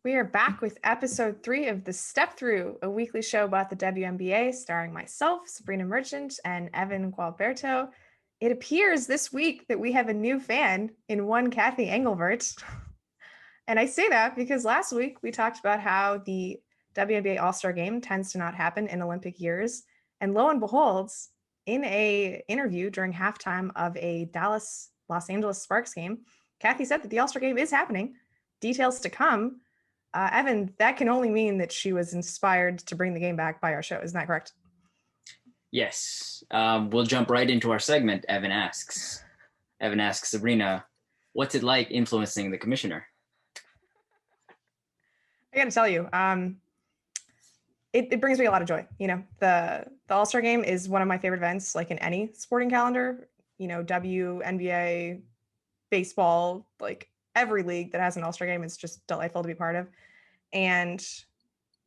We are back with episode 3 of the Step Through, a weekly show about the WNBA, starring myself, Sabreena Merchant, and Evan Gualberto. It appears this week that we have a new fan in one Kathy Engelbert. And I say that because last week we talked about how the WNBA All-Star Game tends to not happen in Olympic years. And lo and behold, in an interview during halftime of a Dallas-Los Angeles Sparks game, Kathy said that the All-Star Game is happening. Details to come. Evan, that can only mean that she was inspired to bring the game back by our show. Isn't that correct? Yes. We'll jump right into our segment, Evin Asks. Evin asks Sabreena, what's it like influencing the commissioner? I got to tell you, it brings me a lot of joy. You know, the All-Star Game is one of my favorite events, like in any sporting calendar. You know, WNBA, baseball, like every league that has an All-Star Game, it's just delightful to be part of. And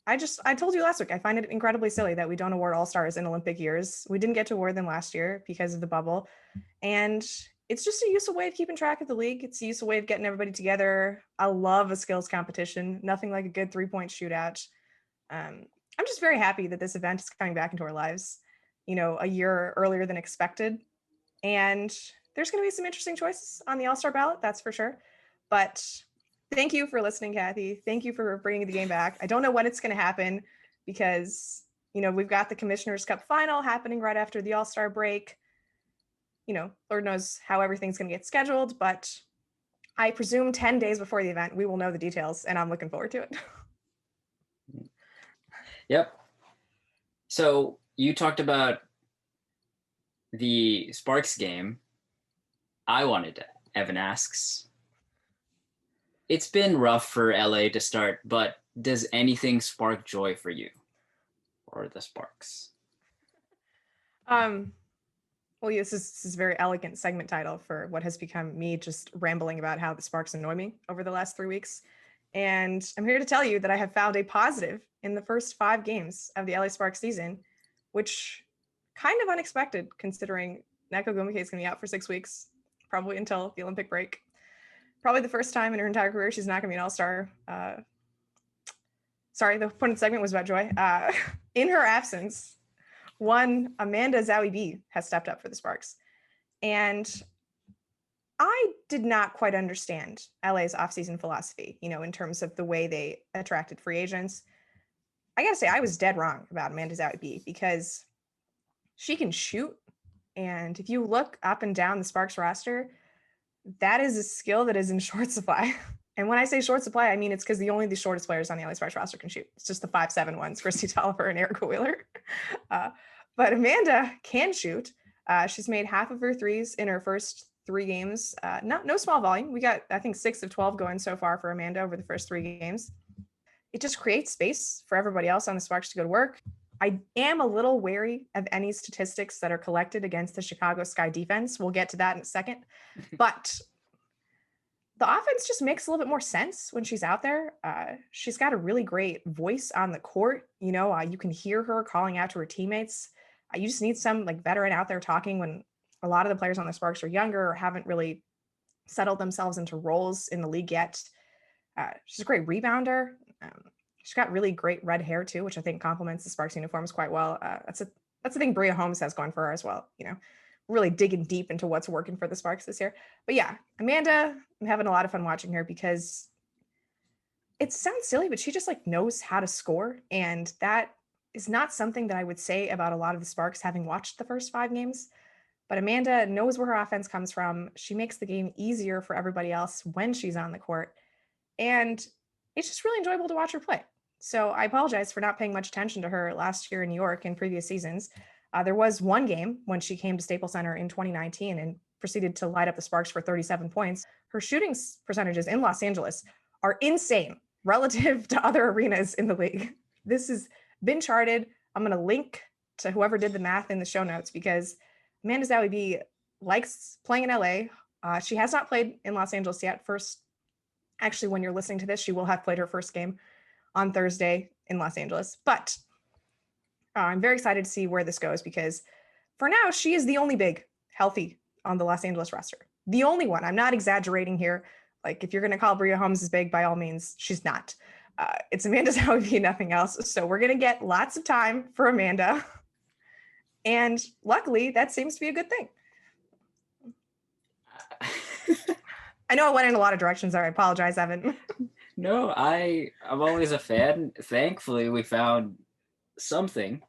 I told you last week, I find it incredibly silly that we don't award All-Stars in Olympic years. We didn't get to award them last year because of the bubble. And it's just a useful way of keeping track of the league. It's a useful way of getting everybody together. I love a skills competition. Nothing like a good 3-point shootout. I'm just very happy that this event is coming back into our lives, you know, a year earlier than expected. And there's going to be some interesting choices on the All-Star ballot, that's for sure. But thank you for listening, Kathy. Thank you for bringing the game back. I don't know when it's going to happen because, you know, we've got the Commissioner's Cup final happening right after the All-Star break. You know, Lord knows how everything's going to get scheduled, but I presume 10 days before the event, we will know the details, and I'm looking forward to it. Yep. So you talked about the Sparks game. I wanted to, Evin Asks. It's been rough for LA to start, but does anything spark joy for you or the Sparks? Well, yes, this is a very elegant segment title for what has become me just rambling about how the Sparks annoy me over the last 3 weeks. And I'm here to tell you that I have found a positive in the first 5 games of the LA Sparks season, which kind of unexpected considering Neko Gumike is going to be out for 6 weeks, probably until the Olympic break. Probably the first time in her entire career she's not going to be an all-star. Sorry, the point of the segment was about joy. In her absence, one Amanda Zahui B has stepped up for the Sparks. And I did not quite understand LA's offseason philosophy, you know, in terms of the way they attracted free agents. I got to say, I was dead wrong about Amanda Zahui B because she can shoot. And if you look up and down the Sparks roster, that is a skill that is in short supply. And when I say short supply, I mean it's because only the shortest players on the LA Sparks roster can shoot. It's just the 5'7" ones, Christy Tolliver and Erica Wheeler. But Amanda can shoot. She's made half of her threes in her first 3 games. No small volume. We got, I think, 6 of 12 going so far for Amanda over the first 3 games. It just creates space for everybody else on the Sparks to go to work. I am a little wary of any statistics that are collected against the Chicago Sky defense. We'll get to that in a second. But the offense just makes a little bit more sense when she's out there. She's got a really great voice on the court. You know, you can hear her calling out to her teammates. You just need some like veteran out there talking when a lot of the players on the Sparks are younger or haven't really settled themselves into roles in the league yet. She's a great rebounder. She's got really great red hair too, which I think complements the Sparks uniforms quite well. That's the thing Bria Holmes has going for her as well. You know, really digging deep into what's working for the Sparks this year. But yeah, Amanda, I'm having a lot of fun watching her because it sounds silly, but she just like knows how to score. And that is not something that I would say about a lot of the Sparks having watched the first 5 games. But Amanda knows where her offense comes from. She makes the game easier for everybody else when she's on the court. And it's just really enjoyable to watch her play. So I apologize for not paying much attention to her last year in New York and previous seasons. There was one game when she came to Staples Center in 2019 and proceeded to light up the Sparks for 37 points. Her shooting percentages in Los Angeles are insane relative to other arenas in the league. This has been charted. I'm going to link to whoever did the math in the show notes because Amanda Zahui B likes playing in LA. She has not played in Los Angeles yet. Actually, when you're listening to this, she will have played her first game on Thursday in Los Angeles. But I'm very excited to see where this goes because for now, she is the only big healthy on the Los Angeles roster. The only one. I'm not exaggerating here. Like if you're going to call Bria Holmes as big, by all means, she's not. It's Amanda Zahui B, nothing else. So we're going to get lots of time for Amanda. And luckily, that seems to be a good thing. I know I went in a lot of directions there. I apologize, Evin. No, I'm always a fan. Thankfully, we found something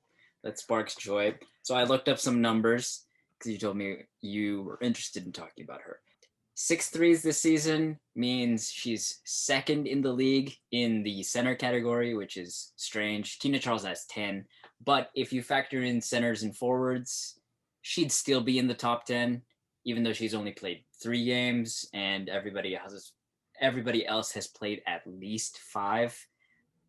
that sparks joy. So I looked up some numbers because you told me you were interested in talking about her. 6 threes this season means she's second in the league in the center category, which is strange. Tina Charles has 10, but if you factor in centers and forwards, she'd still be in the top 10, even though she's only played 3 games and everybody else has played at least 5.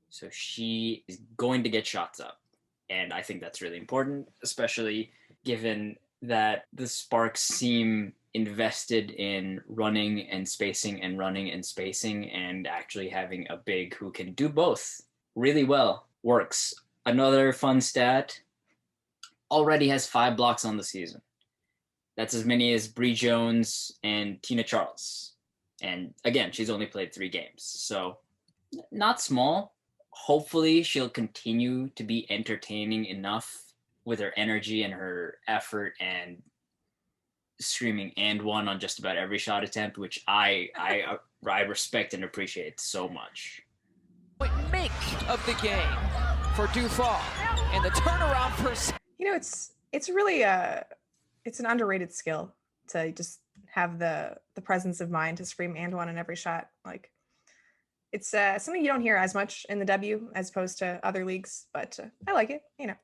So she is going to get shots up. And I think that's really important, especially given that the Sparks seem invested in running and spacing and actually having a big who can do both really well works. Another fun stat, already has 5 blocks on the season. That's as many as Bree Jones and Tina Charles. And again, she's only played 3 games. So not small. Hopefully she'll continue to be entertaining enough with her energy and her effort and screaming and one on just about every shot attempt, which I respect and appreciate so much. Make of the game for Dufault and the turnaround for. It's really it's an underrated skill to just have the presence of mind to scream and one on every shot. Like it's something you don't hear as much in the W as opposed to other leagues, but I like it, and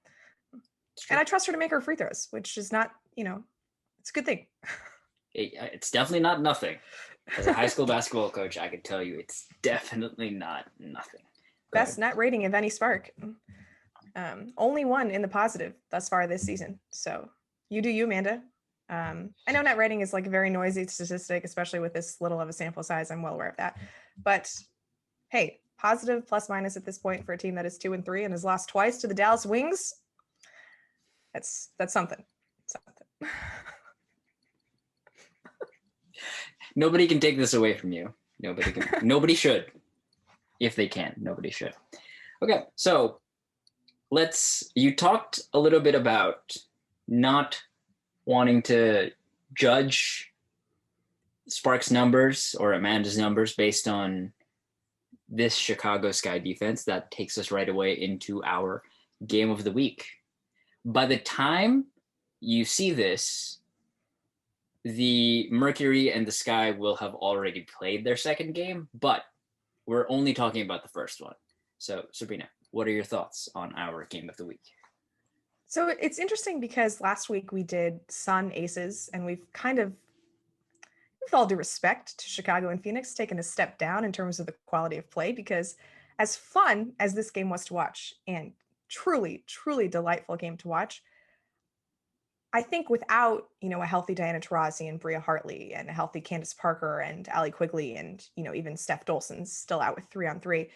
I trust her to make her free throws, which is not, it's a good thing. It's definitely not nothing. As a high school basketball coach, I can tell you it's definitely not nothing. Best net rating of any Spark. Only one in the positive thus far this season. So you do you, Amanda. I know net rating is like a very noisy statistic, especially with this little of a sample size. I'm well aware of that. But hey, positive plus minus at this point for a team that is 2-3 and has lost twice to the Dallas Wings. That's something. Nobody can take this away from you. Nobody should. If they can, nobody should. Okay, so you talked a little bit about not wanting to judge Sparks' numbers or Amanda's numbers based on this Chicago Sky defense. That takes us right away into our game of the week. By the time you see this, the Mercury and the Sky will have already played their second game, but we're only talking about the first one. So, Sabreena, what are your thoughts on our game of the week? So it's interesting because last week we did Sun Aces, and with all due respect to Chicago and Phoenix, taken a step down in terms of the quality of play, because as fun as this game was to watch and truly, truly delightful game to watch, I think without, a healthy Diana Taurasi and Bria Hartley and a healthy Candace Parker and Allie Quigley and, even Steph Dolson's still out with 3-on-3,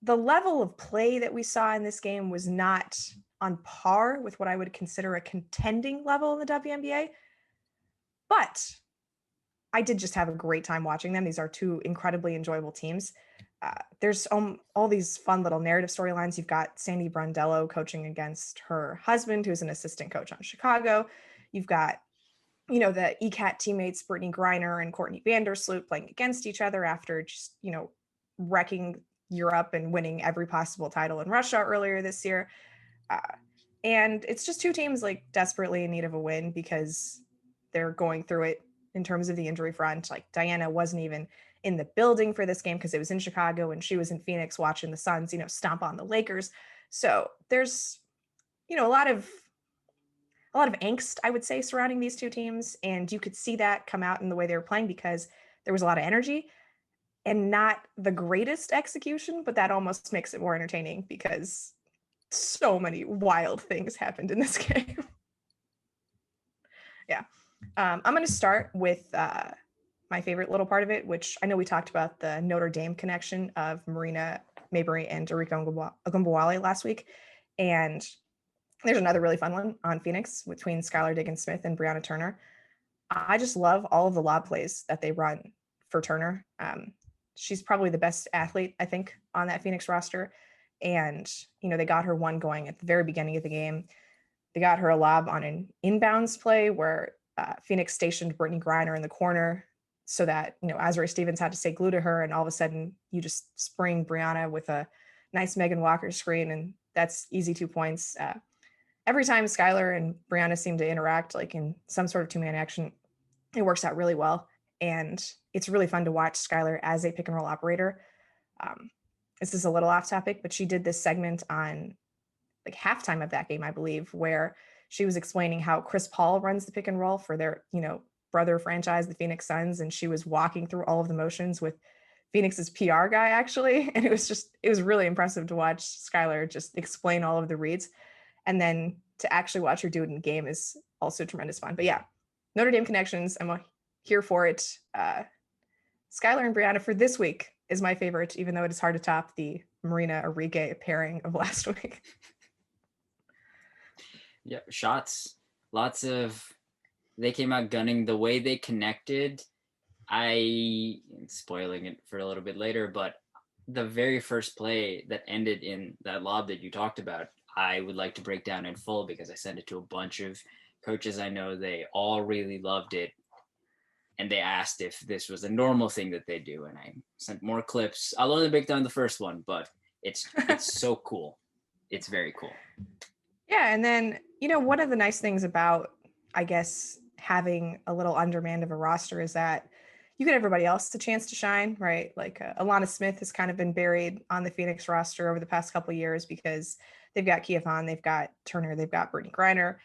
the level of play that we saw in this game was not on par with what I would consider a contending level in the WNBA. But I did just have a great time watching them. These are 2 incredibly enjoyable teams. There's all these fun little narrative storylines. You've got Sandy Brondello coaching against her husband, who's an assistant coach on Chicago. You've got, the ECAT teammates, Brittney Griner and Courtney Sloot playing against each other after just, wrecking Europe and winning every possible title in Russia earlier this year. And it's just 2 teams like desperately in need of a win because they're going through it in terms of the injury front. Like Diana wasn't even in the building for this game because it was in Chicago and she was in Phoenix watching the Suns, stomp on the Lakers. So there's, a lot of angst, I would say, surrounding these 2 teams. And you could see that come out in the way they were playing because there was a lot of energy and not the greatest execution, but that almost makes it more entertaining because so many wild things happened in this game. Yeah. I'm going to start with my favorite little part of it, which I know we talked about the Notre Dame connection of Marina Maybury and Arika Ogunbowale last week. And there's another really fun one on Phoenix between Skylar Diggins-Smith and Brianna Turner. I just love all of the lob plays that they run for Turner. she's probably the best athlete, I think, on that Phoenix roster. And, they got her one going at the very beginning of the game. They got her a lob on an inbounds play where Phoenix stationed Brittney Griner in the corner so that, Azurá Stevens had to stay glued to her. And all of a sudden you just spring Brianna with a nice Megan Walker screen. And that's easy 2 points. Every time Skylar and Brianna seem to interact, like in some sort of two-man action, it works out really well. And it's really fun to watch Skylar as a pick and roll operator. This is a little off topic, but she did this segment on like halftime of that game, I believe, where she was explaining how Chris Paul runs the pick and roll for their, brother franchise, the Phoenix Suns. And she was walking through all of the motions with Phoenix's PR guy, actually. And it was really impressive to watch Skylar just explain all of the reads. And then to actually watch her do it in game is also tremendous fun. But yeah, Notre Dame connections, I'm here for it. Skylar and Brianna for this week is my favorite, even though it is hard to top the Marina Enrique pairing of last week. Yeah, shots. They came out gunning. The way they connected, I'm spoiling it for a little bit later, but the very first play that ended in that lob that you talked about, I would like to break down in full because I sent it to a bunch of coaches I know. They all really loved it. And they asked if this was a normal thing that they do. And I sent more clips. I'll only break down the first one, but it's so cool. It's very cool. Yeah. And then, one of the nice things about, I guess, having a little undermanned of a roster is that you get everybody else a chance to shine, right? Like Alana Smith has kind of been buried on the Phoenix roster over the past couple of years because they've got Kia Vaughn, they've got Turner, they've got Brittney Griner.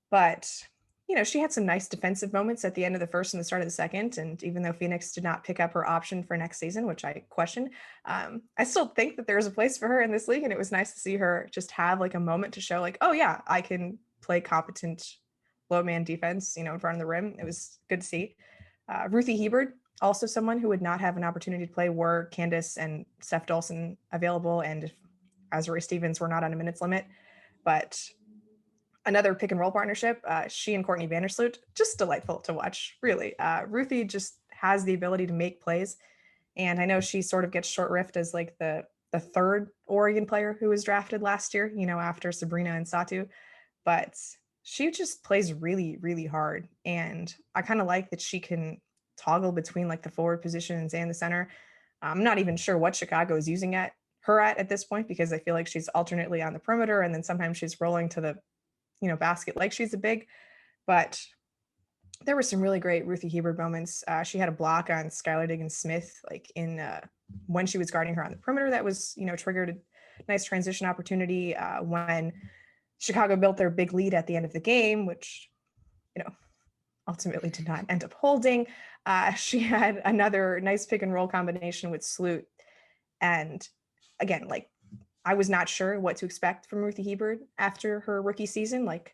But she had some nice defensive moments at the end of the first and the start of the second. And even though Phoenix did not pick up her option for next season, which I question, I still think that there's a place for her in this league. And it was nice to see her just have like a moment to show like, oh yeah, I can play competent low man defense, in front of the rim. It was good to see. Ruthy Hebard, also someone who would not have an opportunity to play were Candace and Steph Dolson available. And if Azurá Stevens were not on a minutes limit, but another pick and roll partnership, she and Courtney Vandersloot, just delightful to watch, really. Ruthy just has the ability to make plays. And I know she sort of gets short rift as like the third Oregon player who was drafted last year, after Sabreena and Satu. But she just plays really, really hard. And I kind of like that she can toggle between like the forward positions and the center. I'm not even sure what Chicago is using her at this point, because I feel like she's alternately on the perimeter and then sometimes she's rolling to the basket like she's a big. But there were some really great Ruthy Hebard moments. She had a block on Skylar Diggins-Smith, like in when she was guarding her on the perimeter. That was, triggered a nice transition opportunity when Chicago built their big lead at the end of the game, which, ultimately did not end up holding. She had another nice pick and roll combination with Sloot. And again, like, I was not sure what to expect from Ruthy Hebard after her rookie season. Like,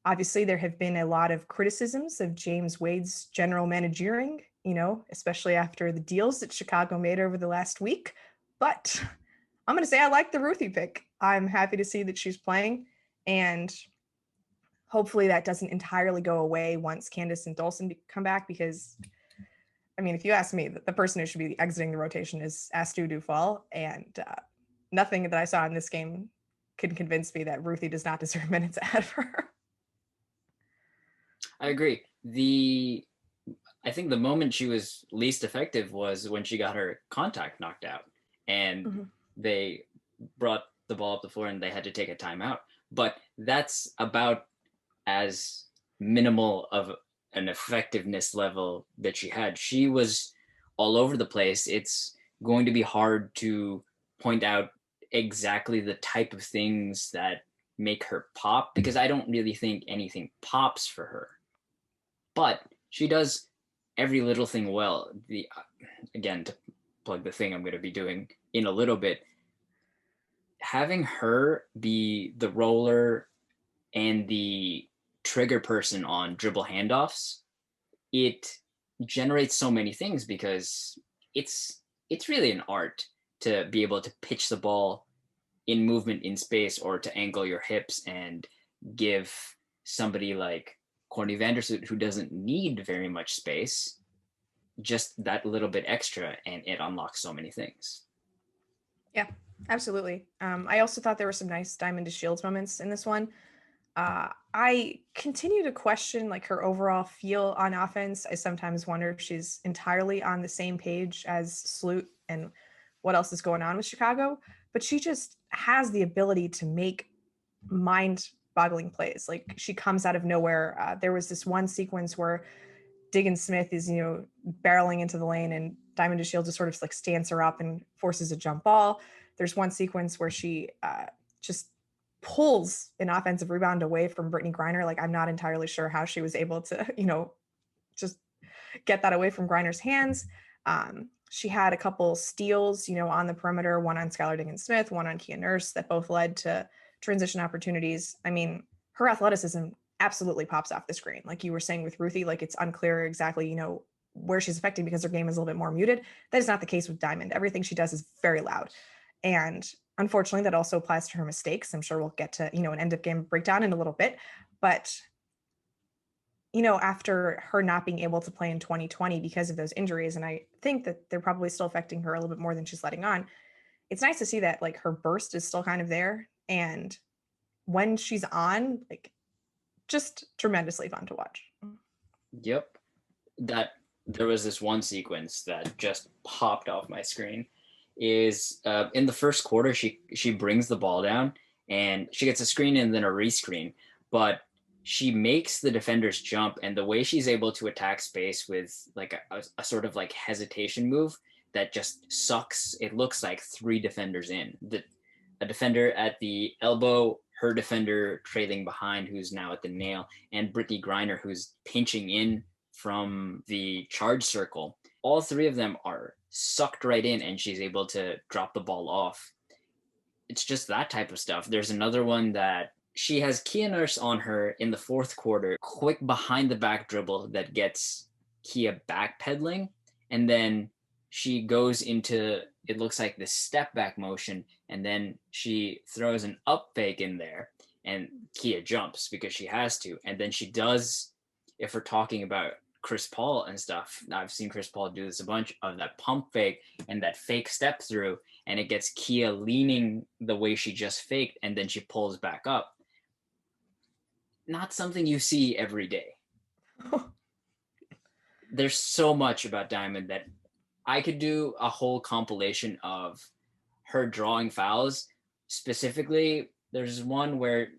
obviously there have been a lot of criticisms of James Wade's general managering, especially after the deals that Chicago made over the last week. But I'm going to say I like the Ruthy pick. I'm happy to see that she's playing, and hopefully that doesn't entirely go away once Candace and Dolson come back, because if you ask me, the person who should be exiting the rotation is Astou Dufal, and nothing that I saw in this game can convince me that Ruthy does not deserve minutes ahead of her. I agree. I think the moment she was least effective was when she got her contact knocked out, and they brought the ball up the floor and they had to take a timeout. But that's about as minimal of an effectiveness level that she had. She was all over the place. It's going to be hard to point out exactly the type of things that make her pop, because I don't really think anything pops for her. But she does every little thing well. Again, to plug the thing I'm going to be doing in a little bit, having her be the roller and the trigger person on dribble handoffs, it generates so many things, because it's really an art to be able to pitch the ball in movement in space, or to angle your hips and give somebody like Courtney Vandersloot, who doesn't need very much space, just that little bit extra, and it unlocks so many things. Yeah, absolutely. I also thought there were some nice Diamond DeShields moments in this one. I continue to question like her overall feel on offense. I sometimes wonder if she's entirely on the same page as Sloot and what else is going on with Chicago, but she just has the ability to make mind-boggling plays. Like she comes out of nowhere. There was this one sequence where Diggins-Smith is, barreling into the lane, and Diamond DeShields just sort of like stands her up and forces a jump ball. There's one sequence where she just pulls an offensive rebound away from Brittney Griner. Like I'm not entirely sure how she was able to, just get that away from Griner's hands. She had a couple steals, on the perimeter, one on Skylar Diggins-Smith, one on Kia Nurse, that both led to transition opportunities. I mean, her athleticism absolutely pops off the screen. Like you were saying with Ruthy, like it's unclear exactly, where she's affecting because her game is a little bit more muted. That is not the case with Diamond. Everything she does is very loud. And unfortunately, that also applies to her mistakes. I'm sure we'll get to, an end of game breakdown in a little bit. But, after her not being able to play in 2020 because of those injuries, and I think that they're probably still affecting her a little bit more than she's letting on, it's nice to see that like her burst is still kind of there. And when she's on, like just tremendously fun to watch. Yep. That there was this one sequence that just popped off my screen is in the first quarter, she brings the ball down and she gets a screen and then a rescreen, but she makes the defenders jump, and the way she's able to attack space with like a sort of like hesitation move that just sucks. It looks like 3 defenders in. A defender at the elbow, her defender trailing behind, who's now at the nail, and Brittney Griner, who's pinching in from the charge circle. All 3 of them are sucked right in, and she's able to drop the ball off. It's just that type of stuff. There's another one that she has Kia Nurse on her in the 4th quarter, quick behind the back dribble that gets Kia backpedaling, and then she goes into, it looks like this step back motion, and then she throws an up fake in there, and Kia jumps because she has to. And then she does, if we're talking about Chris Paul and stuff, I've seen Chris Paul do this a bunch, of that pump fake and that fake step through, and it gets Kia leaning the way she just faked, and then she pulls back up. Not something you see every day. There's so much about Diamond that I could do a whole compilation of her drawing fouls. Specifically, there's one where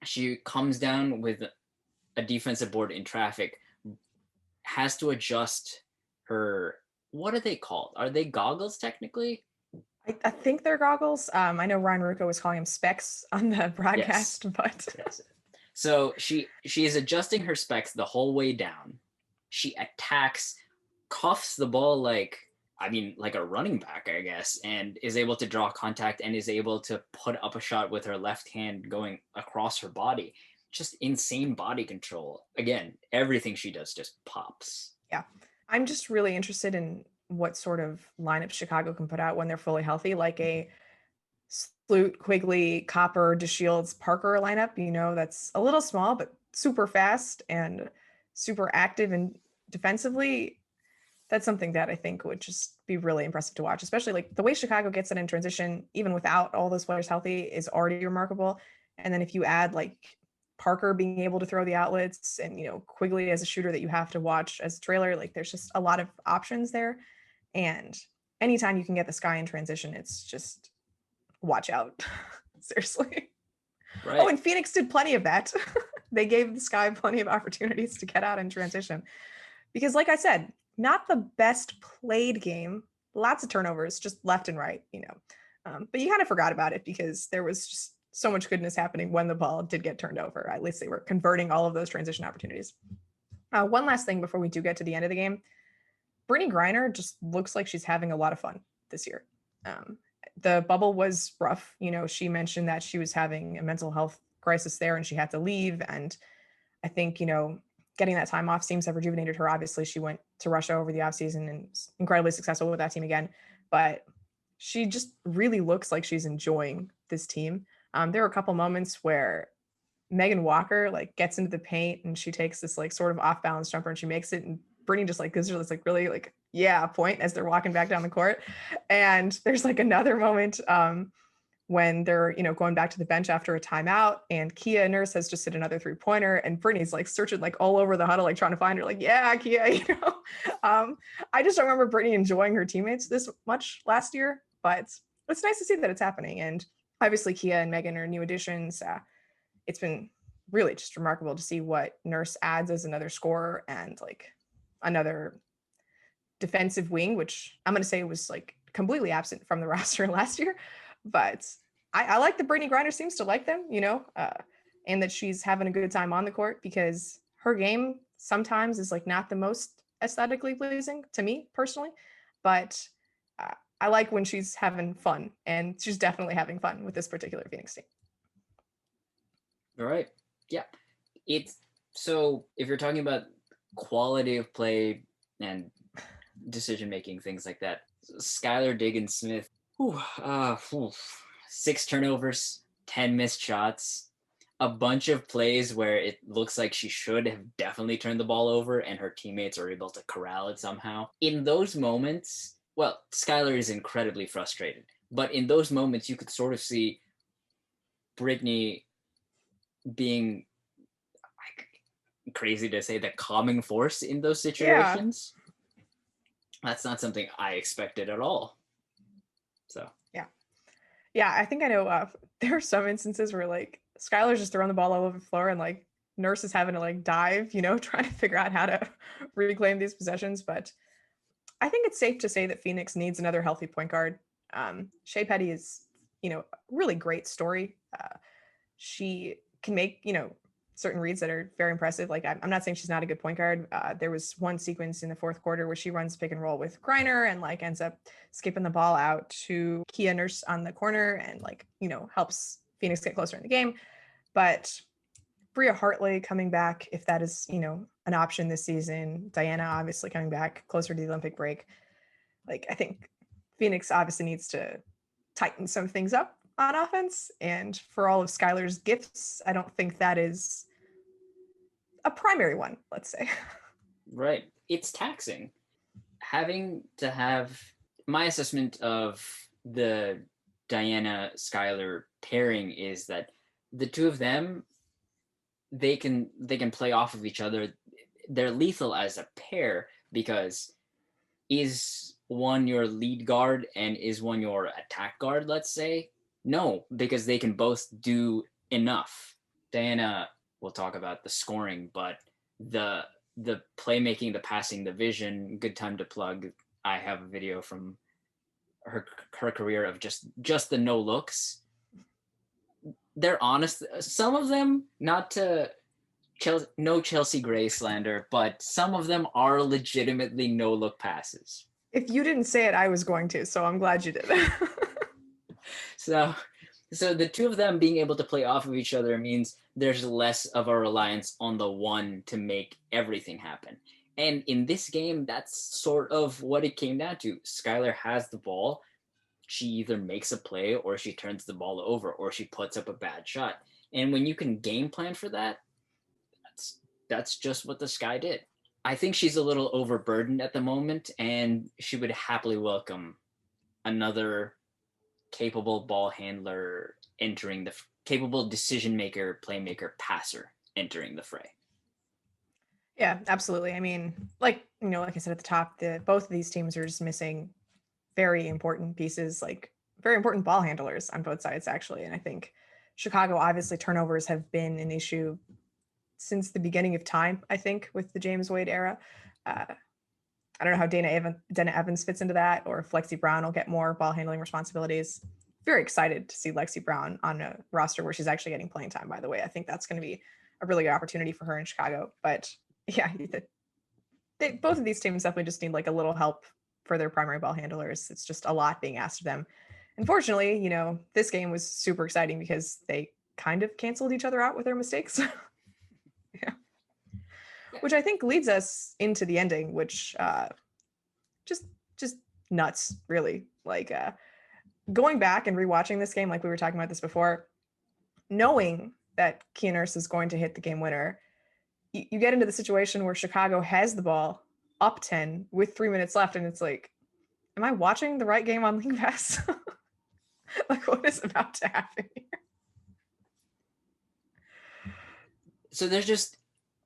she comes down with a defensive board in traffic, has to adjust her, what are they called? Are they goggles technically? I think they're goggles. I know Ryan Rucco was calling them specs on the broadcast, Yes. but Yes. So she is adjusting her specs the whole way down. She attacks, cuffs the ball like a running back, I guess, and is able to draw contact and is able to put up a shot with her left hand going across her body. Just insane body control. Again, everything she does just pops. Yeah. I'm just really interested in what sort of lineup Chicago can put out when they're fully healthy, like a Sloot, Quigley, Copper, DeShields, Parker lineup, that's a little small, but super fast and super active and defensively. That's something that I think would just be really impressive to watch, especially like the way Chicago gets it in transition, even without all those players healthy, is already remarkable. And then if you add like Parker being able to throw the outlets and, Quigley as a shooter that you have to watch as a trailer, like there's just a lot of options there. And anytime you can get the Sky in transition, it's just watch out. Seriously. Right. Oh, and Phoenix did plenty of that. They gave the Sky plenty of opportunities to get out in transition. Because like I said, not the best played game, lots of turnovers, just left and right, but you kind of forgot about it because there was just so much goodness happening when the ball did get turned over. At least they were converting all of those transition opportunities. One last thing before we do get to the end of the game. Brittney Griner just looks like she's having a lot of fun this year. The bubble was rough. She mentioned that she was having a mental health crisis there and she had to leave. And I think, getting that time off seems to have rejuvenated her. Obviously, she went to Russia over the offseason and was incredibly successful with that team again. But she just really looks like she's enjoying this team. There were a couple moments where Megan Walker like gets into the paint and she takes this like sort of off balance jumper and she makes it, and Brittney just like gives her this like really like, yeah, point as they're walking back down the court. And there's like another moment when they're, going back to the bench after a timeout, and Kia Nurse has just hit another 3-pointer, and Brittney's like searching like all over the huddle, like trying to find her, like, yeah, Kia, I just don't remember Brittney enjoying her teammates this much last year, but it's nice to see that it's happening. And obviously Kia and Megan are new additions. It's been really just remarkable to see what Nurse adds as another scorer and like another defensive wing, which I'm going to say was like completely absent from the roster last year. But I like that Brittney Griner seems to like them, and that she's having a good time on the court, because her game sometimes is like not the most aesthetically pleasing to me personally, but I like when she's having fun, and she's definitely having fun with this particular Phoenix team. All right. Yeah. So if you're talking about quality of play and decision-making, things like that, Skylar Diggins-Smith, 6 turnovers, 10 missed shots, a bunch of plays where it looks like she should have definitely turned the ball over and her teammates are able to corral it somehow. In those moments, well, Skylar is incredibly frustrated, but in those moments you could sort of see Brittney being, crazy to say, the calming force in those situations. Yeah. That's not something I expected at all. So yeah, I think I know there are some instances where like Skylar's just throwing the ball all over the floor and like Nurse is having to like dive, trying to figure out how to reclaim these possessions. But I think it's safe to say that Phoenix needs another healthy point guard. Shea Petty is, really great story. She can make, certain reads that are very impressive. Like, I'm not saying she's not a good point guard. There was one sequence in the fourth quarter where she runs pick and roll with Griner and like ends up skipping the ball out to Kia Nurse on the corner and like, helps Phoenix get closer in the game. But Bria Hartley coming back, if that is, an option this season, Diana obviously coming back closer to the Olympic break. Like, I think Phoenix obviously needs to tighten some things up on offense. And for all of Skylar's gifts, I don't think that is a primary one, let's say. Right. It's taxing. Having to have, my assessment of the Diana Skylar pairing is that the two of them, they can play off of each other. They're lethal as a pair, because is one your lead guard and is one your attack guard, let's say? No, because they can both do enough. Diana, we'll talk about the scoring, but the playmaking, the passing, the vision, good time to plug. I have a video from her career of just the no looks. They're honest. Some of them, not to no Chelsea Gray slander, but some of them are legitimately no look passes. If you didn't say it, I was going to, so I'm glad you did. So the two of them being able to play off of each other means there's less of a reliance on the one to make everything happen. And in this game, that's sort of what it came down to. Skylar has the ball. She either makes a play or she turns the ball over or she puts up a bad shot. And when you can game plan for that, that's just what the Sky did. I think she's a little overburdened at the moment, and she would happily welcome another capable ball handler entering the capable decision maker, playmaker, passer entering the fray. Yeah, absolutely. I mean, like I said at the top, both of these teams are just missing very important pieces, like very important ball handlers on both sides, actually. And I think Chicago, obviously, turnovers have been an issue since the beginning of time, I think, with the James Wade era. I don't know how Dana Evans fits into that, or if Lexi Brown will get more ball handling responsibilities. Very excited to see Lexi Brown on a roster where she's actually getting playing time, by the way. I think that's going to be a really good opportunity for her in Chicago. But yeah, both of these teams definitely just need like a little help for their primary ball handlers. It's just a lot being asked of them. Unfortunately, this game was super exciting because they kind of canceled each other out with their mistakes. Yeah. Which I think leads us into the ending, which just nuts, really. Like going back and rewatching this game, like we were talking about this before, knowing that Kia Nurse is going to hit the game winner, you get into the situation where Chicago has the ball up 10 with 3 minutes left. And it's like, am I watching the right game on League Pass? Like, what is about to happen here? So there's just,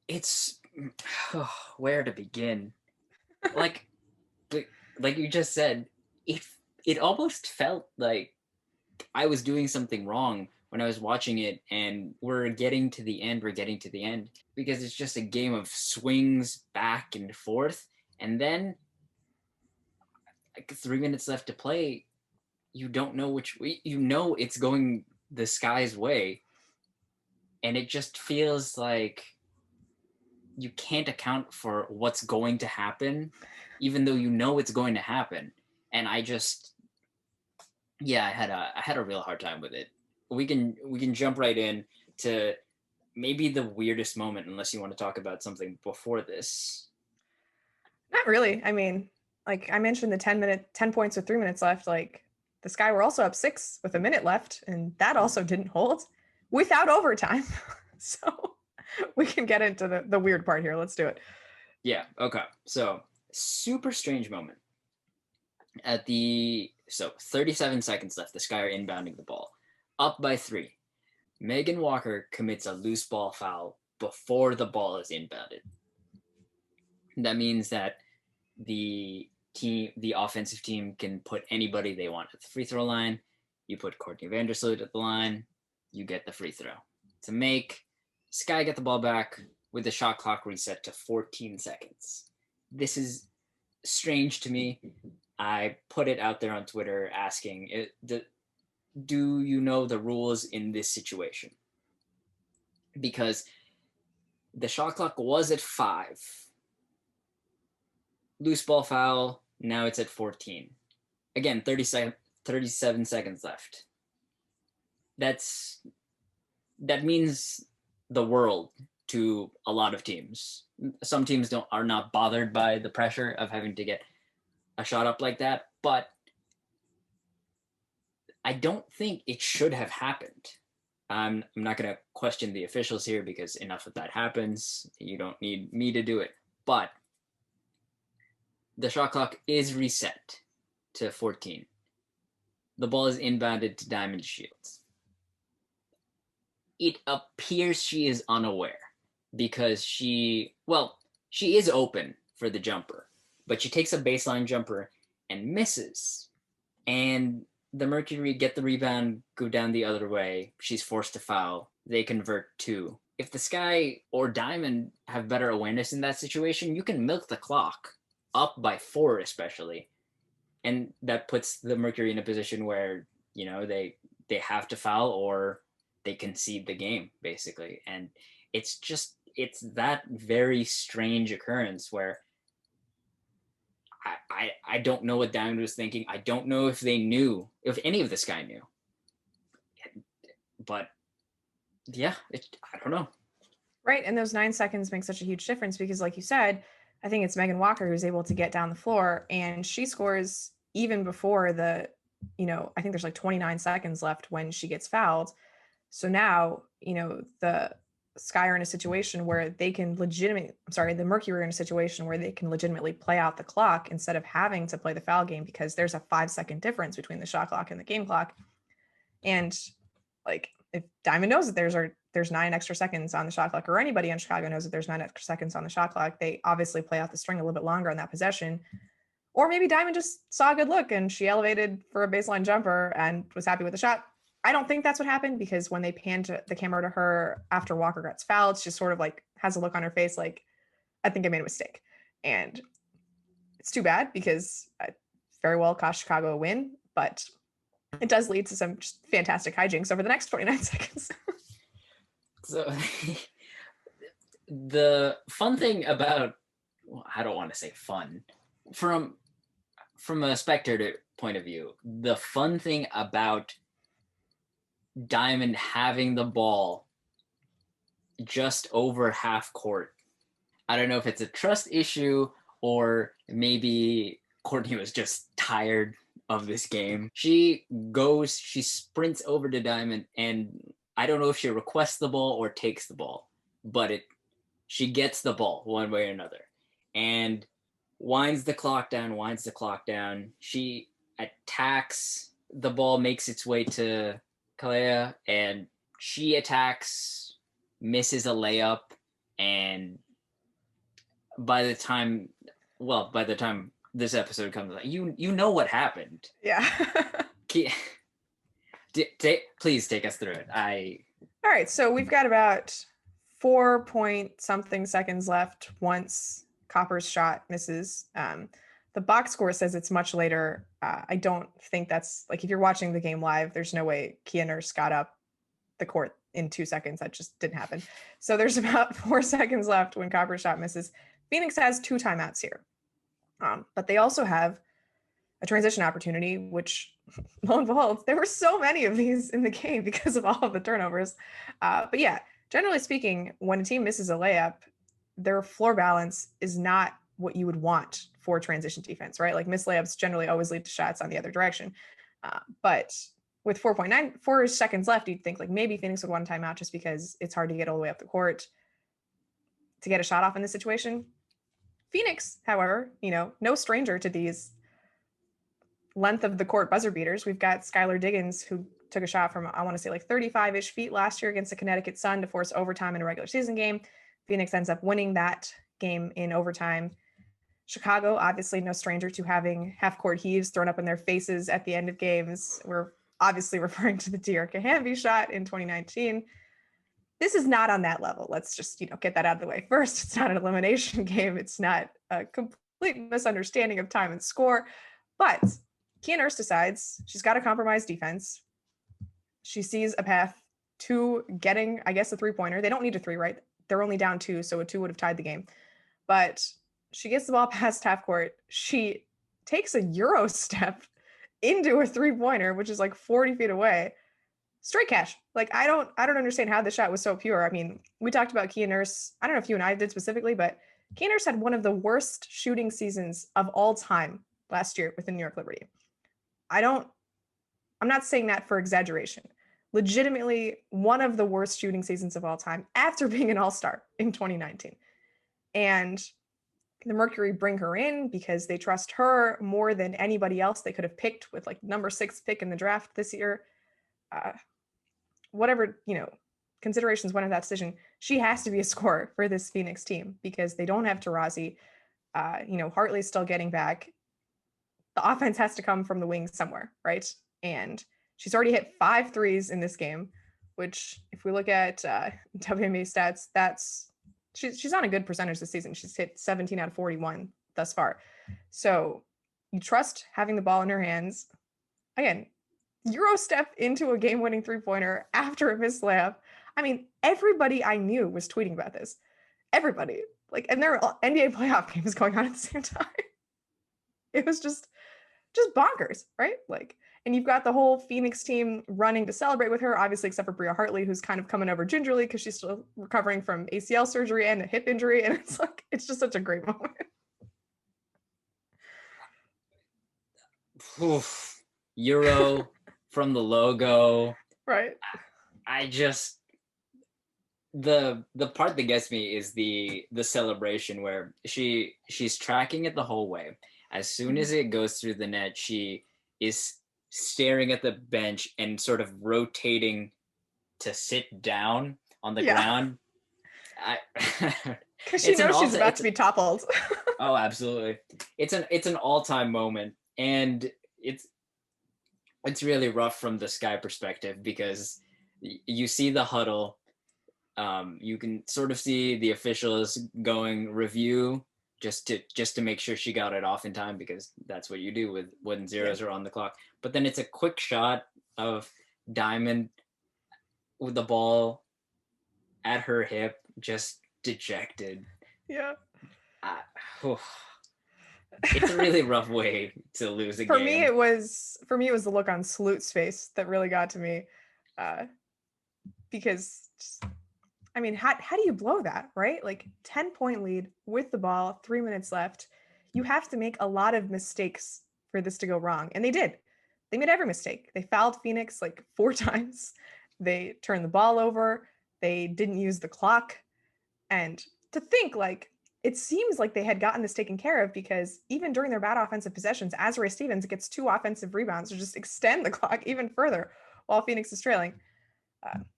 it's, where to begin? Like you just said, it almost felt like I was doing something wrong when I was watching it, and we're getting to the end, because it's just a game of swings back and forth. And then like 3 minutes left to play, you don't know which way, it's going the Sky's way. And it just feels like you can't account for what's going to happen, even though you know it's going to happen. And I had a real hard time with it. We can jump right in to maybe the weirdest moment, unless you want to talk about something before this. Not really. I mean, like I mentioned, the 10 points with 3 minutes left. Like the Sky were also up 6 with a minute left, and that also didn't hold without overtime. So we can get into the weird part here. Let's do it. Yeah. Okay. So super strange moment. 37 seconds left. The Sky are inbounding the ball, up by 3. Megan Walker commits a loose ball foul before the ball is inbounded. That means that the offensive team can put anybody they want at the free throw line. You put Courtney Vandersloot at the line, you get the free throw. To make, Sky get the ball back with the shot clock reset to 14 seconds. This is strange to me. I put it out there on Twitter asking, do you know the rules in this situation? Because the shot clock was at 5. Loose ball foul, now it's at 14. Again, 37 seconds left. That means the world to a lot of teams. Some teams are not bothered by the pressure of having to get a shot up like that, but I don't think it should have happened. I'm not going to question the officials here, because enough of that happens. You don't need me to do it. But the shot clock is reset to 14. The ball is inbounded to Diamond DeShields. It appears she is unaware, because she is open for the jumper, but she takes a baseline jumper and misses. And the Mercury get the rebound, go down the other way. She's forced to foul. They convert 2. If the Sky or Diamond have better awareness in that situation, you can milk the clock up by 4, especially. And that puts the Mercury in a position where, they have to foul or they concede the game, basically. And it's that very strange occurrence where I don't know what Diamond was thinking. I don't know if they knew, if any of the Sky knew. But yeah, I don't know. Right. And those 9 seconds make such a huge difference, because like you said, I think it's Megan Walker who's able to get down the floor, and she scores even before I think there's like 29 seconds left when she gets fouled. So now, the Sky are in a situation where they can the Mercury are in a situation where they can legitimately play out the clock instead of having to play the foul game, because there's a 5-second difference between the shot clock and the game clock. And like, if Diamond knows that there's 9 extra seconds on the shot clock, or anybody in Chicago knows that there's 9 extra seconds on the shot clock, they obviously play out the string a little bit longer on that possession. Or maybe Diamond just saw a good look and she elevated for a baseline jumper and was happy with the shot. I don't think that's what happened, because when they panned the camera to her after Walker gets fouled, she sort of like has a look on her face like, I think I made a mistake. And it's too bad, because I very well cost Chicago a win, but it does lead to some just fantastic hijinks over the next 29 seconds. So the fun thing about, I don't want to say fun, from a spectator point of view, the fun thing about Diamond having the ball just over half court, I don't know if it's a trust issue or maybe Courtney was just tired of this game. She sprints over to Diamond, and I don't know if she requests the ball or takes the ball, but she gets the ball one way or another. And winds the clock down. She attacks, the ball makes its way to Kalea, and she attacks, misses a layup, and by the time this episode comes out, you know what happened. Yeah. Please take us through it. All right, so we've got about 4 point something seconds left once Copper's shot misses. The box score says it's much later. I don't think that's, like, if you're watching the game live, there's no way Kia Nurse got up the court in 2 seconds. That just didn't happen. So there's about 4 seconds left when Copper's shot misses. Phoenix has 2 timeouts here. But they also have a transition opportunity, which, lo and behold, there were so many of these in the game because of all of the turnovers. But yeah, generally speaking, when a team misses a layup, their floor balance is not what you would want for transition defense, right? Like, missed layups generally always lead to shots on the other direction. But with 4 seconds left, you'd think like maybe Phoenix would want a timeout just because it's hard to get all the way up the court to get a shot off in this situation. Phoenix, however, no stranger to these length of the court buzzer beaters. We've got Skylar Diggins, who took a shot from, I want to say, like 35-ish feet last year against the Connecticut Sun to force overtime in a regular season game. Phoenix ends up winning that game in overtime. Chicago, obviously no stranger to having half-court heaves thrown up in their faces at the end of games. We're obviously referring to the De'Arca Hamby shot in 2019. This is not on that level. Let's just, get that out of the way first. It's not an elimination game. It's not a complete misunderstanding of time and score. But Kia Nurse decides she's got a compromised defense. She sees a path to getting, I guess, a three-pointer. They don't need a 3, right? They're only down 2, so a 2 would have tied the game. But she gets the ball past half court. She takes a Euro step into a three-pointer, which is like 40 feet away. Straight cash. Like, I don't understand how the shot was so pure. I mean, we talked about Kia Nurse. I don't know if you and I did specifically, but Kia Nurse had one of the worst shooting seasons of all time last year with the New York Liberty. I'm not saying that for exaggeration. Legitimately one of the worst shooting seasons of all time after being an all-star in 2019. And the Mercury bring her in because they trust her more than anybody else they could have picked with, like, number 6 pick in the draft this year. Whatever, considerations went into that decision, she has to be a scorer for this Phoenix team because they don't have Taurasi. Hartley's still getting back. The offense has to come from the wings somewhere, right? And she's already hit 5 threes in this game, which, if we look at WNBA stats, she's on a good percentage this season. She's hit 17 out of 41 thus far. So you trust having the ball in her hands. Again, Euro step into a game-winning three-pointer after a missed layup. I mean, everybody I knew was tweeting about this. Everybody. Like, and there are NBA playoff games going on at the same time. It was just bonkers, right? Like, and you've got the whole Phoenix team running to celebrate with her, obviously, except for Bria Hartley, who's kind of coming over gingerly because she's still recovering from ACL surgery and a hip injury. And it's just such a great moment. Oof. Euro from the logo. Right. I just, the part that gets me is the celebration where she's tracking it the whole way. As soon as it goes through the net, she is staring at the bench and sort of rotating to sit down on the ground. Because she knows she's about to be toppled. Oh, absolutely. It's an all-time moment, and it's really rough from the Sky perspective because you see the huddle. You can sort of see the officials going review just to make sure she got it off in time, because that's what you do when zeros are on the clock. But then it's a quick shot of Diamond with the ball at her hip, just dejected. Yeah. It's a really rough way to lose a game. For me, it was the look on Sloot's face that really got to me, because I mean, how do you blow that, right? Like, 10-point lead with the ball, 3 minutes left. You have to make a lot of mistakes for this to go wrong. And they did. They made every mistake. They fouled Phoenix like 4 times. They turned the ball over. They didn't use the clock. And to think, like, it seems like they had gotten this taken care of, because even during their bad offensive possessions, Azurá Stevens gets 2 offensive rebounds to just extend the clock even further while Phoenix is trailing.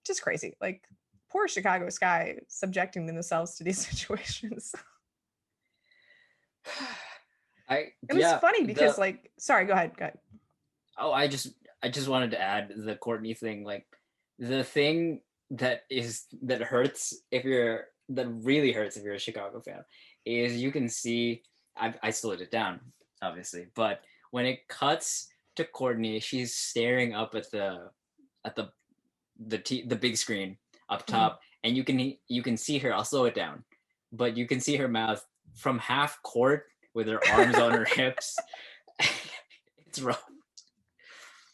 Just crazy. Like, poor Chicago Sky subjecting themselves to these situations. It was funny because sorry, go ahead. Oh, I just wanted to add the Courtney thing. Like, the thing that really hurts if you're a Chicago fan is you can see, I slowed it down obviously, but when it cuts to Courtney, she's staring up at the big screen up top, and you can see her. I'll slow it down, but you can see her mouth from half court with her arms on her hips. It's rough.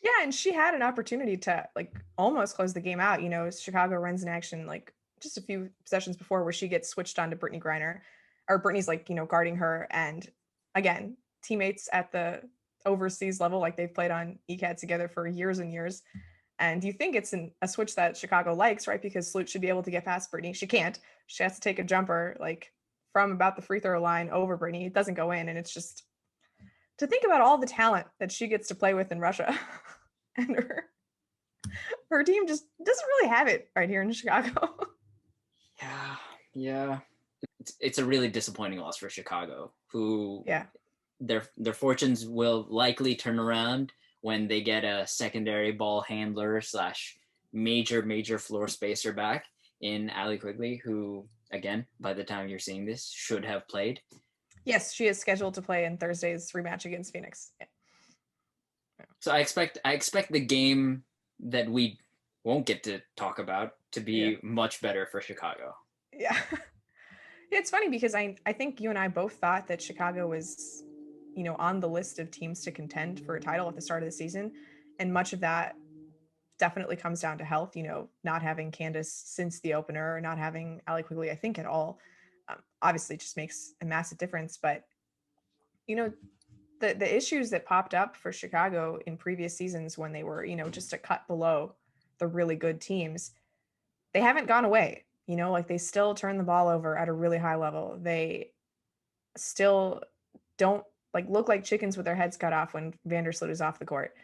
Yeah, and she had an opportunity to like almost close the game out. Chicago runs an action like just a few possessions before where she gets switched on to Brittney Griner, or Brittney's like, guarding her. And again, teammates at the overseas level, like they've played on ECAT together for years and years. And you think it's a switch that Chicago likes, right? Because Sloot should be able to get past Brittney. She can't. She has to take a jumper like from about the free throw line over Brittney. It doesn't go in. And it's just to think about all the talent that she gets to play with in Russia. And her team just doesn't really have it right here in Chicago. Yeah. It's a really disappointing loss for Chicago, who their fortunes will likely turn around when they get a secondary ball handler / major floor spacer back in Allie Quigley, who, again, by the time you're seeing this, should have played. Yes, she is scheduled to play in Thursday's rematch against Phoenix. Yeah. So I expect the game that we won't get to talk about to be much better for Chicago. Yeah. It's funny because I think you and I both thought that Chicago was, on the list of teams to contend for a title at the start of the season. And much of that definitely comes down to health, not having Candace since the opener, or not having Allie Quigley, I think, at all. Obviously just makes a massive difference. But, the issues that popped up for Chicago in previous seasons when they were, just a cut below the really good teams, they haven't gone away. Like they still turn the ball over at a really high level. They still don't look like chickens with their heads cut off when Vandersloot is off the court.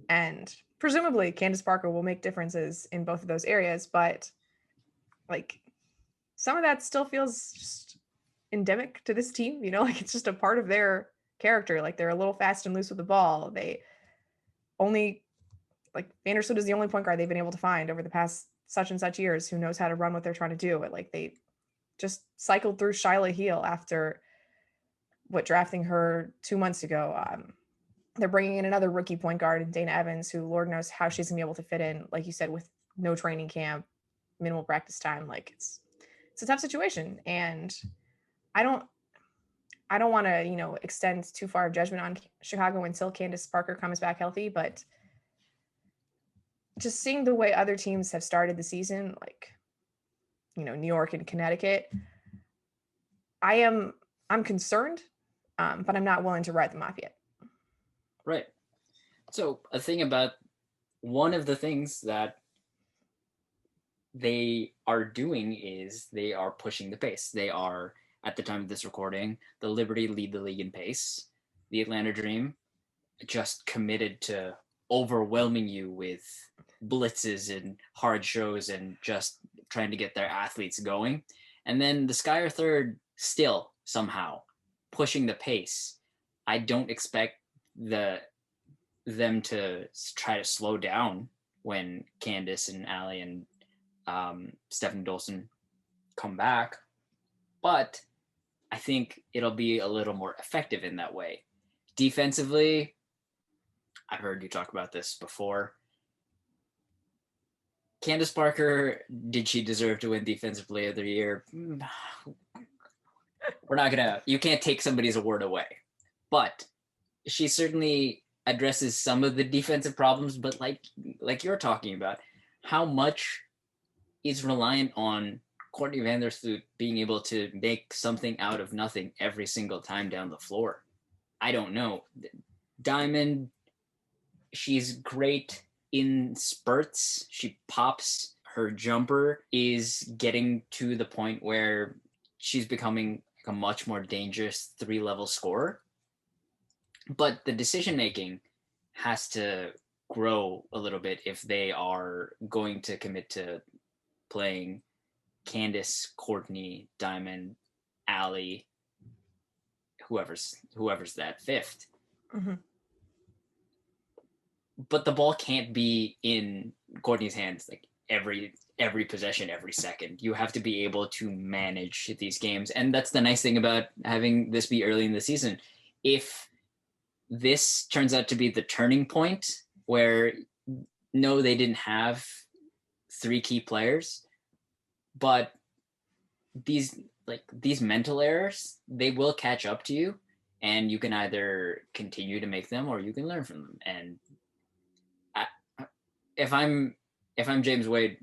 And presumably Candace Parker will make differences in both of those areas, but some of that still feels just endemic to this team, it's just a part of their character. Like they're a little fast and loose with the ball. They only Vandersloot is the only point guard they've been able to find over the past such and such years who knows how to run what they're trying to do. They just cycled through Shyla Heal after drafting her 2 months ago. They're bringing in another rookie point guard in Dana Evans, who Lord knows how she's gonna be able to fit in, like you said, with no training camp, minimal practice time. It's a tough situation, and I don't want to extend too far of judgment on Chicago until Candace Parker comes back healthy, but just seeing the way other teams have started the season, New York and Connecticut, I'm concerned, but I'm not willing to write them off yet. Right. So one of the things that they are doing is they are pushing the pace. They are, at the time of this recording, the Liberty lead the league in pace. The Atlanta Dream just committed to overwhelming you with blitzes and hard shows and just trying to get their athletes going. And then the Sky are third, still somehow pushing the pace. I don't expect them to try to slow down when Candace and Allie and Stephanie Dolson come back, but I think it'll be a little more effective in that way. Defensively, I've heard you talk about this before. Candace Parker, did she deserve to win Defensive Player of the Year? You can't take somebody's award away. But she certainly addresses some of the defensive problems, but like you're talking about, how much is reliant on Courtney Vandersloot being able to make something out of nothing every single time down the floor? I don't know. Diamond, she's great in spurts. She pops. Her jumper is getting to the point where she's becoming a much more dangerous 3-level scorer. But the decision making has to grow a little bit if they are going to commit to playing Candace, Courtney, Diamond, Allie, whoever's that fifth. Mm-hmm. But the ball can't be in Courtney's hands like every possession, every second. You have to be able to manage these games. And that's the nice thing about having this be early in the season. If this turns out to be the turning point where no, they didn't have 3 key players, but these mental errors, they will catch up to you, and you can either continue to make them or you can learn from them. And if I'm James Wade,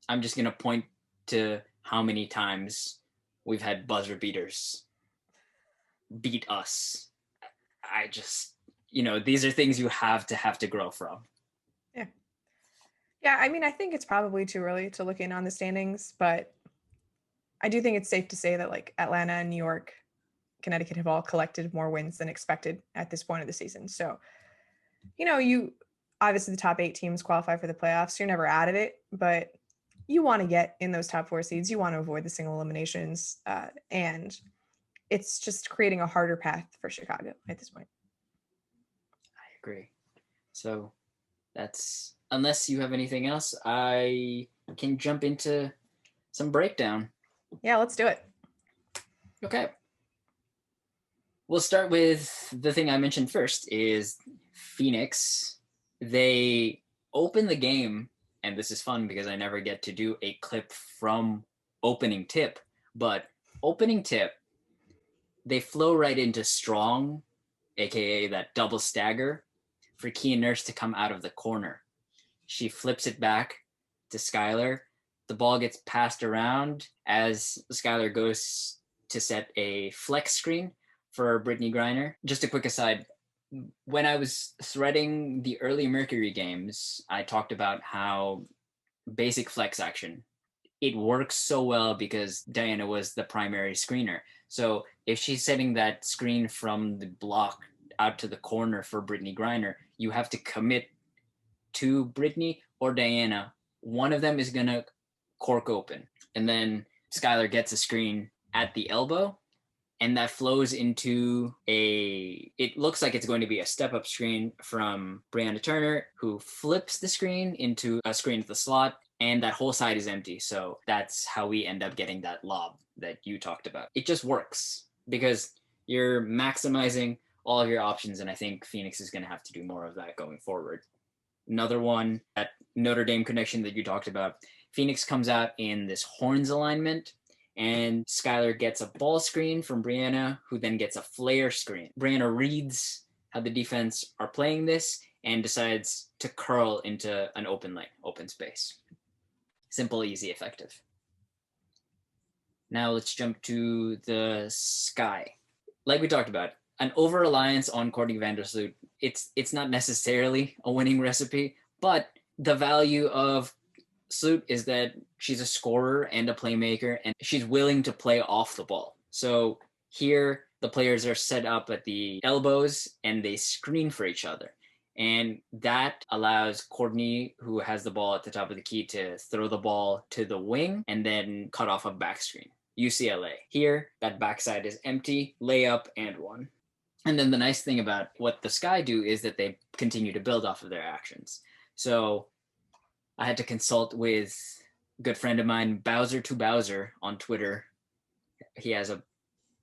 I'm just going to point to how many times we've had buzzer beaters beat us. I just, these are things you have to grow from. Yeah. Yeah, I mean, I think it's probably too early to look in on the standings, but I do think it's safe to say that like Atlanta and New York, Connecticut have all collected more wins than expected at this point of the season. So, you obviously the top 8 teams qualify for the playoffs. You're never out of it, but you want to get in those top 4 seeds. You want to avoid the single eliminations. And it's just creating a harder path for Chicago at this point. I agree. So that's, unless you have anything else, I can jump into some breakdown. Yeah, let's do it. Okay. We'll start with the thing I mentioned first is Phoenix. They open the game, and this is fun because I never get to do a clip from opening tip, but opening tip, they flow right into strong, aka that double stagger, for Kia Nurse to come out of the corner. She flips it back to Skylar. The ball gets passed around as Skylar goes to set a flex screen for Brittney Griner. Just a quick aside, when I was threading the early Mercury games, I talked about how basic flex action, it works so well because Diana was the primary screener. So if she's setting that screen from the block out to the corner for Brittney Griner, you have to commit to Brittney or Diana. One of them is going to cork open. And then Skylar gets a screen at the elbow, and that flows into it looks like it's going to be a step-up screen from Brianna Turner, who flips the screen into a screen at the slot, and that whole side is empty. So that's how we end up getting that lob that you talked about. It just works because you're maximizing all of your options, and I think Phoenix is going to have to do more of that going forward. Another one, that Notre Dame connection that you talked about, Phoenix comes out in this horns alignment, and Skylar gets a ball screen from Brianna, who then gets a flare screen. Brianna reads how the defense are playing this and decides to curl into an open lane, open space. Simple, easy, effective. Now let's jump to the Sky. Like we talked about, an over-reliance on Courtney Vandersloot, it's not necessarily a winning recipe, but the value of Sloot is that she's a scorer and a playmaker, and she's willing to play off the ball. So here, the players are set up at the elbows, and they screen for each other. And that allows Courtney, who has the ball at the top of the key, to throw the ball to the wing and then cut off a back screen. UCLA. Here, that backside is empty, layup, and one. And then the nice thing about what the Sky do is that they continue to build off of their actions. So I had to consult with a good friend of mine, Bowser to Bowser, on Twitter. He has a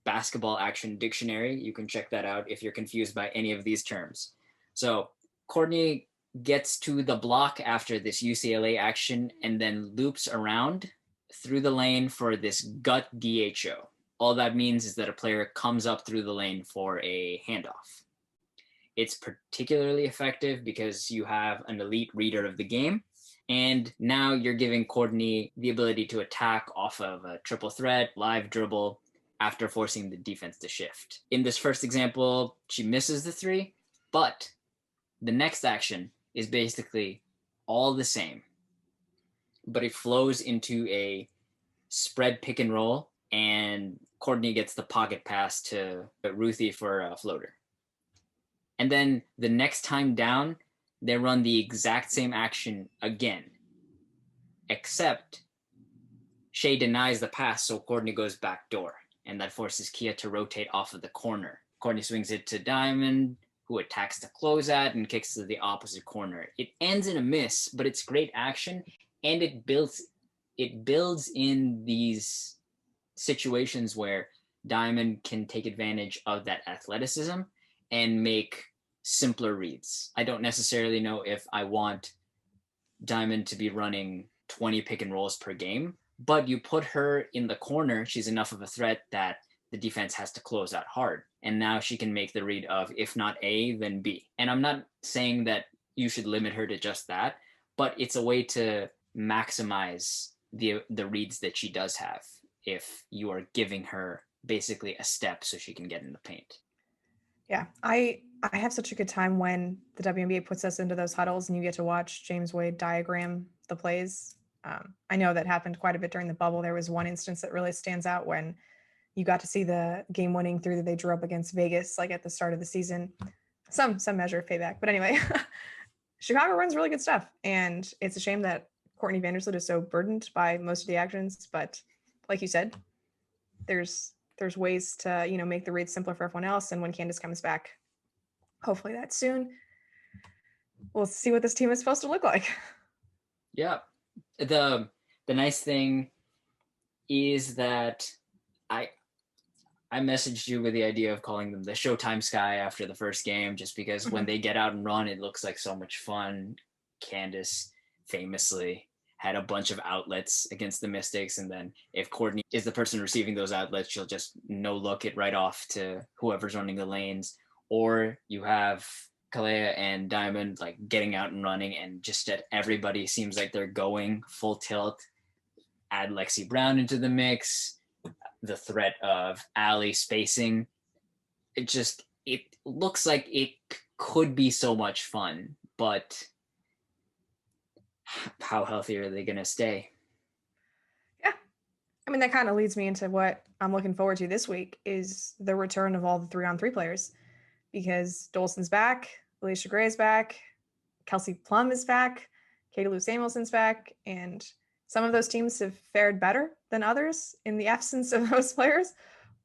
basketball action dictionary. You can check that out if you're confused by any of these terms. So Courtney gets to the block after this UCLA action and then loops around through the lane for this gut DHO. All that means is that a player comes up through the lane for a handoff. It's particularly effective because you have an elite reader of the game, and now you're giving Courtney the ability to attack off of a triple threat, live dribble, after forcing the defense to shift. In this first example, she misses the 3, but the next action is basically all the same, but it flows into a spread pick and roll, and Courtney gets the pocket pass to Ruthy for a floater. And then the next time down, they run the exact same action again, except Shea denies the pass, so Courtney goes back door, and that forces Kia to rotate off of the corner. Courtney swings it to Diamond, who attacks the closeout and kicks to the opposite corner. It ends in a miss, but it's great action, and it builds in these situations where Diamond can take advantage of that athleticism and make simpler reads. I don't necessarily know if I want Diamond to be running 20 pick and rolls per game, but you put her in the corner, she's enough of a threat that the defense has to close out hard. And now she can make the read of, if not A, then B. And I'm not saying that you should limit her to just that, but it's a way to maximize the reads that she does have if you are giving her basically a step so she can get in the paint. Yeah, I have such a good time when the WNBA puts us into those huddles and you get to watch James Wade diagram the plays. I know that happened quite a bit during the bubble. There was one instance that really stands out when you got to see the game-winning three that they drew up against Vegas, like at the start of the season. Some measure of payback, but anyway, Chicago runs really good stuff, and it's a shame that Courtney Vandersloot is so burdened by most of the actions. But like you said, there's ways to make the reads simpler for everyone else. And when Candace comes back, hopefully that's soon, we'll see what this team is supposed to look like. Yeah. The nice thing is that I messaged you with the idea of calling them the Showtime Sky after the first game, just because when they get out and run, it looks like so much fun. Candace famously had a bunch of outlets against the Mystics, and then if Courtney is the person receiving those outlets, she'll just no look it right off to whoever's running the lanes. Or you have Kalea and Diamond like getting out and running, and just that everybody seems like they're going full tilt. Add Lexi Brown into the mix, the threat of Allie spacing. It looks like it could be so much fun, but how healthy are they going to stay? Yeah. I mean, that kind of leads me into what I'm looking forward to this week is the return of all the 3-on-3 players, because Dolson's back, Allisha Gray is back, Kelsey Plum is back, Katie Lou Samuelson's back, and some of those teams have fared better than others in the absence of those players.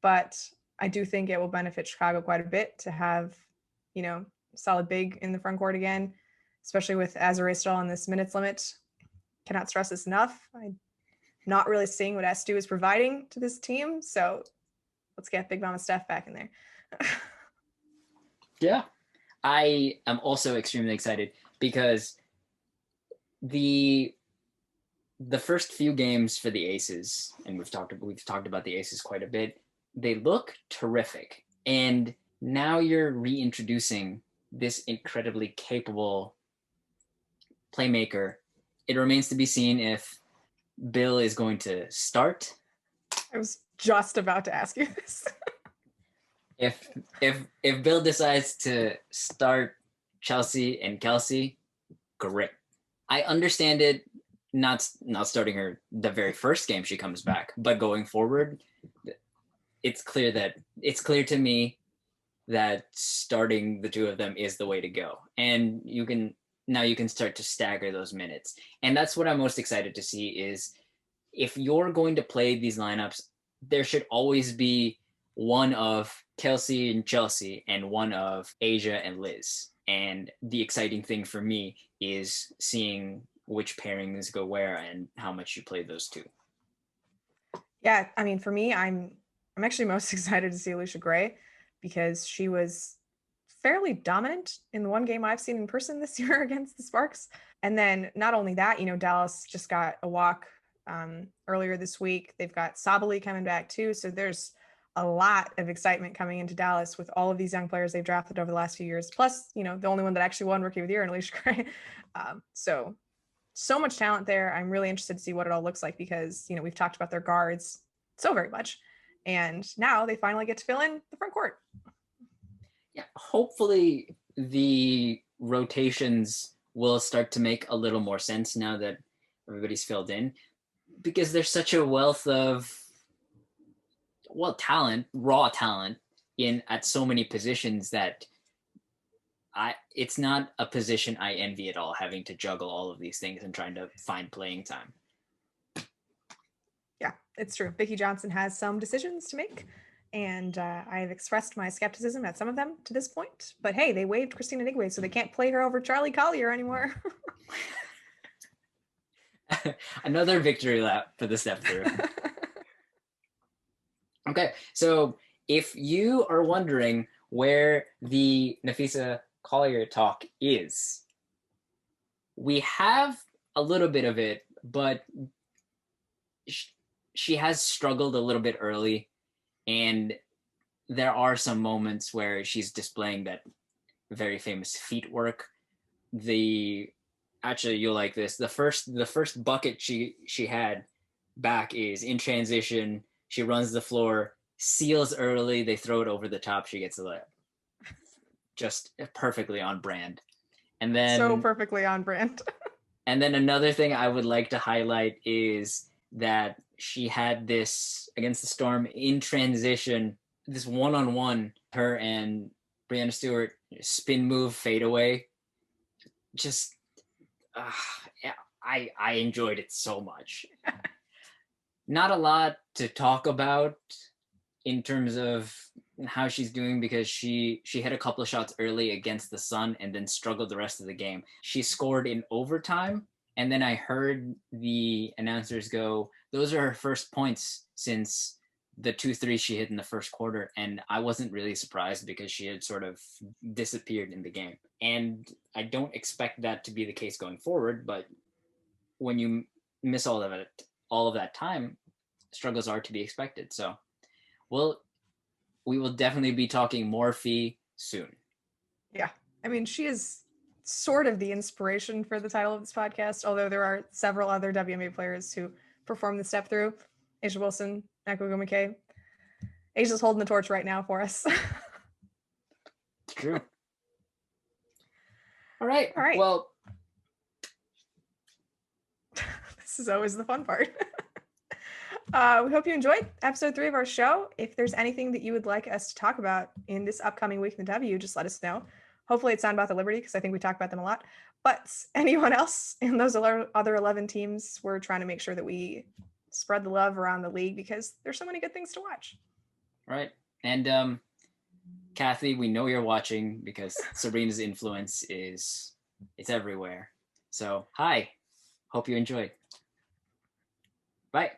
But I do think it will benefit Chicago quite a bit to have, solid big in the front court again, especially with Azure still on this minutes limit. Cannot stress this enough. I'm not really seeing what Stu is providing to this team. So let's get Big Mama Steph back in there. Yeah. I am also extremely excited because the first few games for the Aces, and we've talked about the Aces quite a bit, they look terrific. And now you're reintroducing this incredibly capable playmaker. It remains to be seen if Bill is going to start. I was just about to ask you this. If Bill decides to start Chelsea and Kelsey, great. I understand it not starting her the very first game she comes back, but going forward, it's clear to me that starting the two of them is the way to go. And you can start to stagger those minutes. And that's what I'm most excited to see is if you're going to play these lineups, there should always be one of Kelsey and Chelsea and one of Asia and Liz. And the exciting thing for me is seeing which pairings go where and how much you play those two. Yeah, I mean, for me, I'm actually most excited to see Allisha Gray because she was fairly dominant in the one game I've seen in person this year against the Sparks. And then not only that, Dallas just got a walk earlier this week. They've got Sabali coming back too. So there's a lot of excitement coming into Dallas with all of these young players they've drafted over the last few years. Plus, the only one that actually won Rookie of the Year in Allisha Gray. So much talent there. I'm really interested to see what it all looks like because, we've talked about their guards so very much. And now they finally get to fill in the front court. Yeah, hopefully the rotations will start to make a little more sense now that everybody's filled in, because there's such a wealth of raw talent at so many positions that it's not a position I envy at all, having to juggle all of these things and trying to find playing time. Yeah, it's true. Vicki Johnson has some decisions to make, and I've expressed my skepticism at some of them to this point. But hey, they waived Christina Nigwe, so they can't play her over Charlie Collier anymore. Another victory lap for the step through. Okay, so if you are wondering where the Napheesa Collier talk is, we have a little bit of it, but she has struggled a little bit early, and there are some moments where she's displaying that very famous feet work. Actually, you'll like this. The first bucket she had back is in transition. She runs the floor, seals early. They throw it over the top. She gets a layup. Just perfectly on brand. And then so perfectly on brand. And then another thing I would like to highlight is that she had this against the Storm in transition, this one-on-one, her and Brianna Stewart spin move fadeaway. Just, I enjoyed it so much. Not a lot to talk about in terms of how she's doing, because she hit a couple of shots early against the Sun and then struggled the rest of the game. She scored in overtime, and then I heard the announcers go, those are her first points since the 2-3 she hit in the first quarter, and I wasn't really surprised because she had sort of disappeared in the game. And I don't expect that to be the case going forward, but when you miss all of that time, struggles are to be expected. So we will definitely be talking more Phee soon. Yeah. I mean, she is sort of the inspiration for the title of this podcast, although there are several other WNBA players who perform the step through. A'ja Wilson, Akugo McKay. Asia's holding the torch right now for us. It's true. All right. Well, this is always the fun part. We hope you enjoyed episode 3 of our show. If there's anything that you would like us to talk about in this upcoming week in the W, just let us know. Hopefully it's not about the Liberty, because I think we talk about them a lot. But anyone else in those other 11 teams, we're trying to make sure that we spread the love around the league, because there's so many good things to watch. Right. And Kathy, we know you're watching, because Sabreena's influence it's everywhere. So, hi. Hope you enjoyed. Bye.